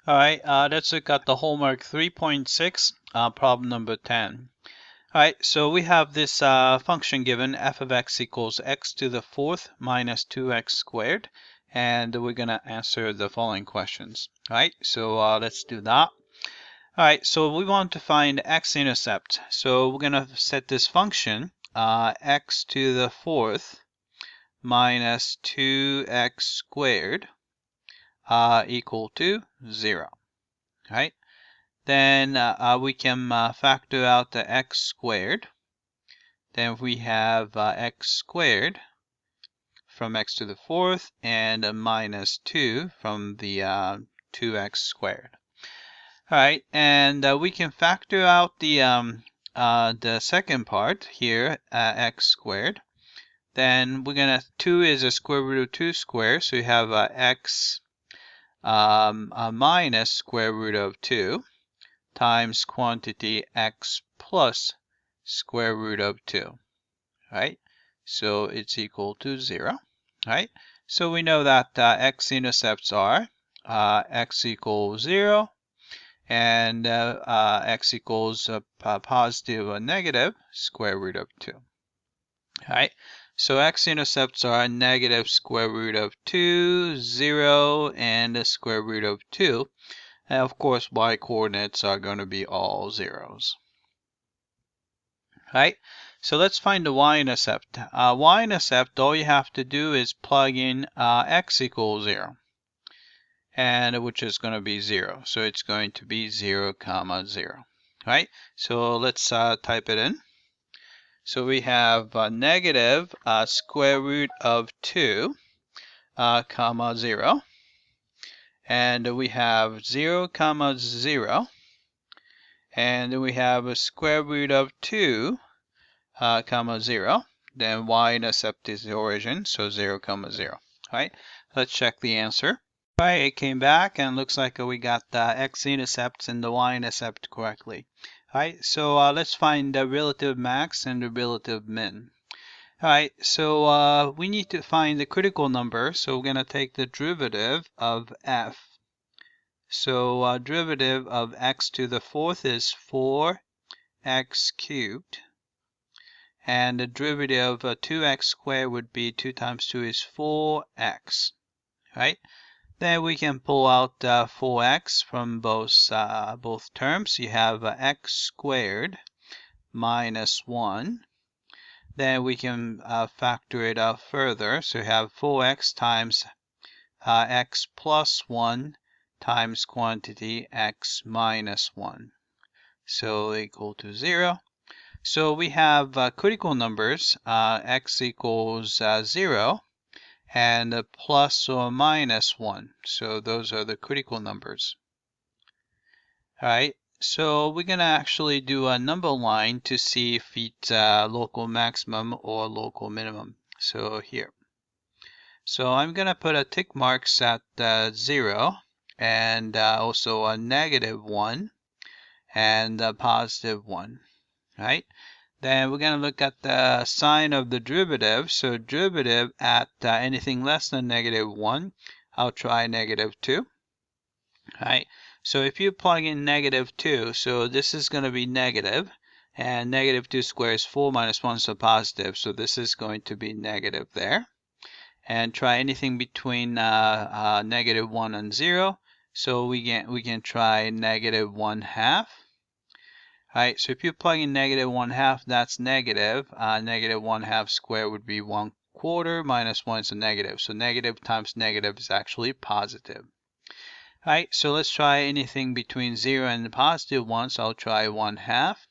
All right, let's look at the homework 3.6, problem number 10. All right, so we have this function given, f of x equals x to the fourth minus 2x squared, and we're going to answer the following questions. All right, so let's do that. All right, so we want to find x-intercept. So we're going to set this function, x to the fourth minus 2x squared equal to 0. Right? Then we can factor out the x squared. Then we have x squared from x to the fourth and a minus 2 from the 2x squared. All right, and we can factor out the second part here, x squared. Then we're gonna 2 is a square root of 2 squared, so you have x minus square root of 2 times quantity x plus square root of 2, right? So it's equal to 0, right? So we know that x-intercepts are x equals 0 and x equals positive or negative square root of 2, right? So x-intercepts are negative square root of 2, 0, and the square root of 2. And of course, y-coordinates are going to be all zeros. Right? So let's find the y-intercept. Y-intercept, all you have to do is plug in x equals 0, and which is going to be 0. So it's going to be 0, 0. Right? So let's type it in. So we have negative square root of 2, 0. And we have 0, 0. And we have a square root of 2, 0. Then y-intercept is the origin, so 0, 0. Right? Let's check the answer. All right, it came back and looks like we got the x-intercepts and the y-intercept correctly. All right, so let's find the relative max and the relative min. All right, so we need to find the critical number, so we're going to take the derivative of f. So derivative of x to the fourth is 4x cubed. And the derivative of 2x squared would be 2 times 2 is 4x. Right? Then we can pull out 4x from both terms. You have x squared minus 1. Then we can factor it out further. So you have 4x times x plus 1 times quantity x minus 1. So equal to 0. So we have critical numbers, x equals 0 and plus or minus 1. So those are the critical numbers. All right, so we're going to actually do a number line to see if it's local maximum or local minimum. So here. So I'm going to put a tick marks at 0 and also a negative 1 and a positive 1. Right? Then we're going to look at the sign of the derivative. So derivative at anything less than negative 1, I'll try negative 2. Right? So if you plug in negative 2, so this is going to be negative, and negative 2 squared is 4 minus 1, so positive. So this is going to be negative there. And try anything between negative 1 and 0. So we can try negative 1/2. Alright, so if you plug in negative 1/2, that's negative. Negative 1/2 squared would be 1/4 minus 1 is a negative. So negative times negative is actually positive. Alright, so let's try anything between 0 and positive 1. So I'll try 1/2.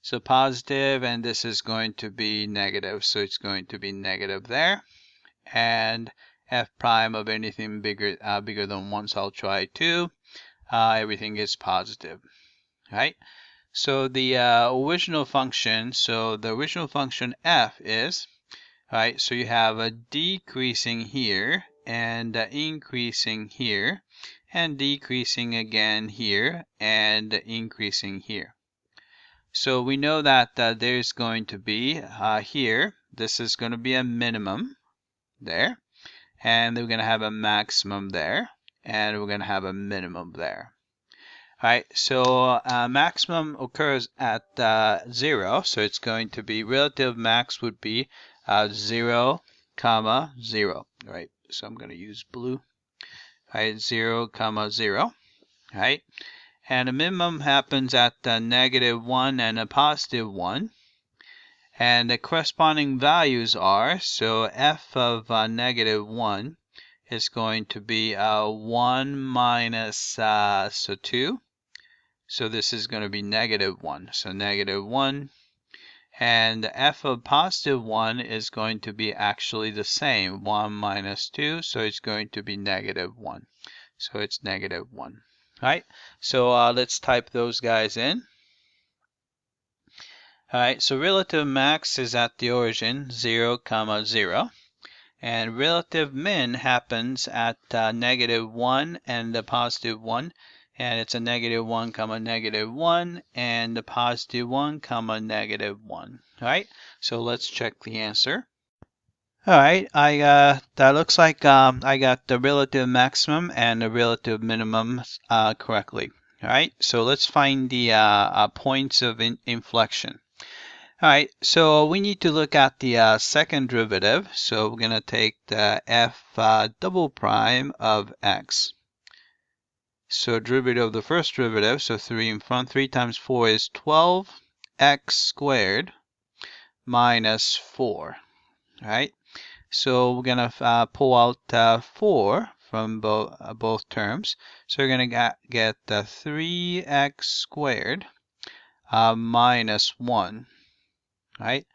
So positive, and this is going to be negative. So it's going to be negative there. And f prime of anything bigger than 1, so I'll try 2. Everything is positive. Right? So the original function, f is, right, so you have a decreasing here and increasing here and decreasing again here and increasing here. So we know that there's going to be here, this is going to be a minimum there, and we're going to have a maximum there, and we're going to have a minimum there. Alright, so maximum occurs at 0, so it's going to be relative max would be 0, comma 0. Right, so I'm going to use blue. Alright, 0, comma 0. Alright, and the minimum happens at -1 and a +1. And the corresponding values are, so f of -1 is going to be 1 minus so 2. So this is going to be -1. So -1. And f of +1 is going to be actually the same, 1 minus 2. So it's going to be -1. So it's -1. All right, so let's type those guys in. All right, so relative max is at the origin, 0, comma 0. And relative min happens at -1 and the +1. And it's a -1, comma -1, and the +1, comma -1. All right, so let's check the answer. All right, that looks like I got the relative maximum and the relative minimum correctly. All right, so let's find the points of inflection. All right, so we need to look at the second derivative. So we're going to take the f double prime of x. So derivative of the first derivative, so 3 in front, 3 times 4 is 12x squared minus 4. All right, so we're going to pull out 4 from both terms. So we're going to get 3x squared minus 1. Right,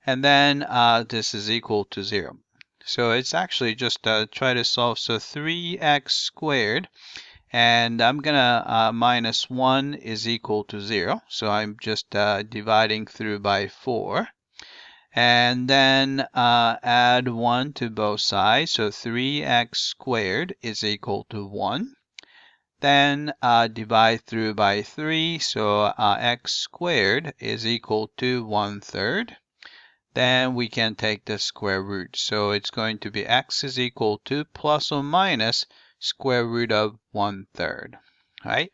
and then this is equal to 0. So it's actually just try to solve. So 3x squared, and I'm gonna minus 1 is equal to 0. So I'm just dividing through by 4, and then add 1 to both sides. So 3x squared is equal to 1. Then divide through by 3, so x squared is equal to 1/3. Then we can take the square root. So it's going to be x is equal to plus or minus square root of 1/3. Right?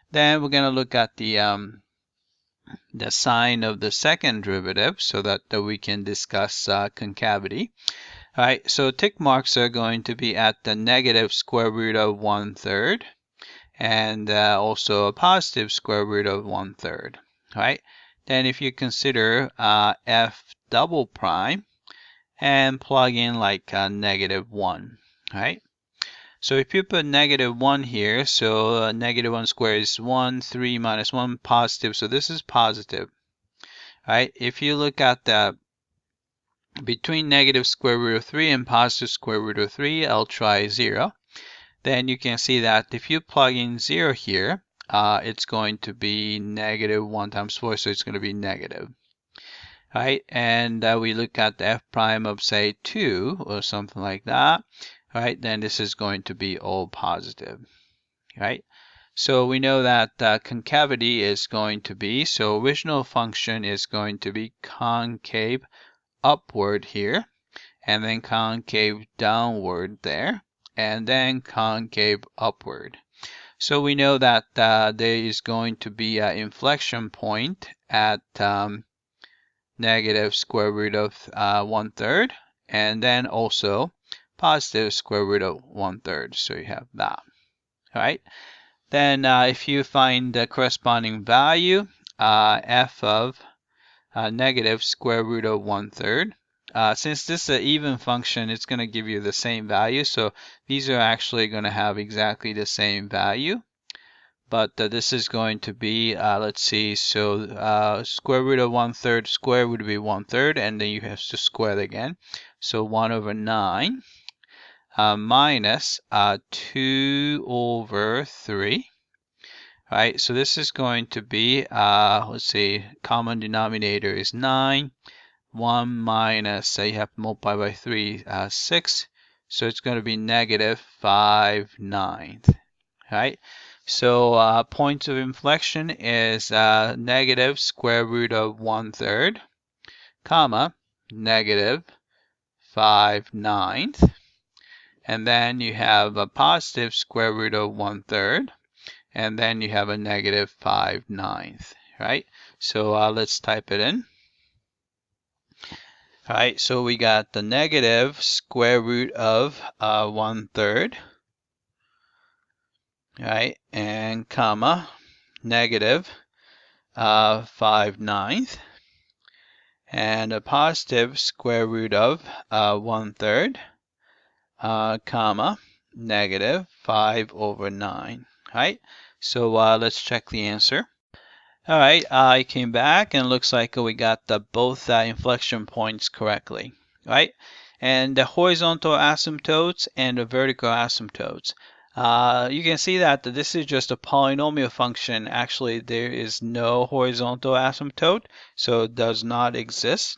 Then we're going to look at the sign of the second derivative so that we can discuss concavity. All right, so tick marks are going to be at the negative square root of 1/3. And also a positive square root of 1/3. Right? Then if you consider f double prime and plug in like -1. Right? So if you put -1 here, so -1 squared is 1, 3 minus 1 positive, so this is positive. Right? If you look at the between negative square root of 3 and positive square root of 3, I'll try 0. Then you can see that if you plug in 0 here, it's going to be -1 times 4, so it's going to be negative. Right? And we look at the f prime of, say, 2 or something like that. Right? Then this is going to be all positive. Right? So we know that concavity is going to be, so original function is going to be concave upward here, and then concave downward there, and then concave upward. So we know that there is going to be an inflection point at negative square root of 1/3, and then also positive square root of 1/3. So you have that. All right. Then if you find the corresponding value, f of negative square root of 1/3. Since this is an even function, it's going to give you the same value. So these are actually going to have exactly the same value. But this is going to be, let's see, so square root of 1/3 square would be 1/3, and then you have to square it again. So 1/9 minus 2/3. All right, so this is going to be, let's see, common denominator is 9. 1 minus, you have to multiply by 3, 6. So it's going to be -5/9. Right? So point of inflection is negative square root of 1/3, comma, -5/9. and then you have a positive square root of 1/3, and then you have a negative 5/9, right? So let's type it in. All right, so we got the negative square root of 1/3, right, and comma, negative 5/9, and a positive square root of 1/3, comma, negative 5/9, right? So let's check the answer. All right, I came back and looks like we got both inflection points correctly, right? And the horizontal asymptotes and the vertical asymptotes. You can see that this is just a polynomial function. Actually, there is no horizontal asymptote, so it does not exist.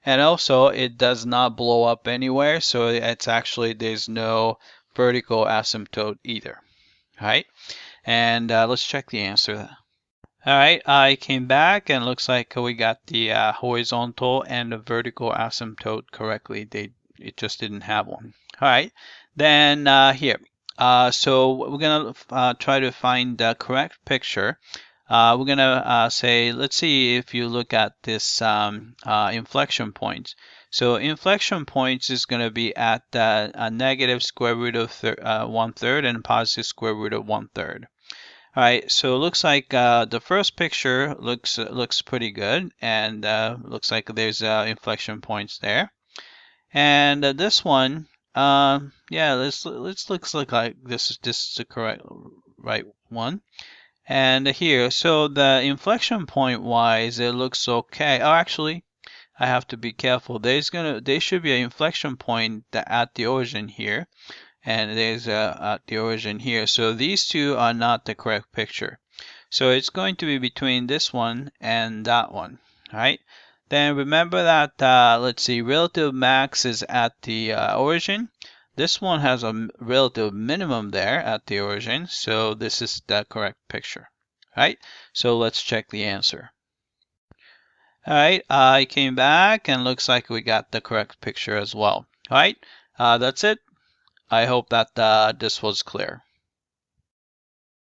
And also, it does not blow up anywhere, so it's actually, there's no vertical asymptote either, right? And let's check the answer. All right, I came back and looks like we got the horizontal and the vertical asymptote correctly. It just didn't have one. All right, then here. So we're gonna try to find the correct picture. We're gonna say, let's see if you look at this inflection points. So inflection points is gonna be at a negative square root of 1/3 and positive square root of 1/3. All right, so it looks like the first picture looks pretty good, and looks like there's inflection points there. And this one, yeah, this looks like this is the correct right one. And here, so the inflection point wise, it looks okay. Oh, actually, I have to be careful. There should be an inflection point at the origin here, and there's at the origin here. So these two are not the correct picture. So it's going to be between this one and that one, right? Then remember that, let's see, relative max is at the origin. This one has a relative minimum there at the origin, so this is the correct picture, right? So let's check the answer. All right, I came back and looks like we got the correct picture as well. All right, that's it. I hope that this was clear.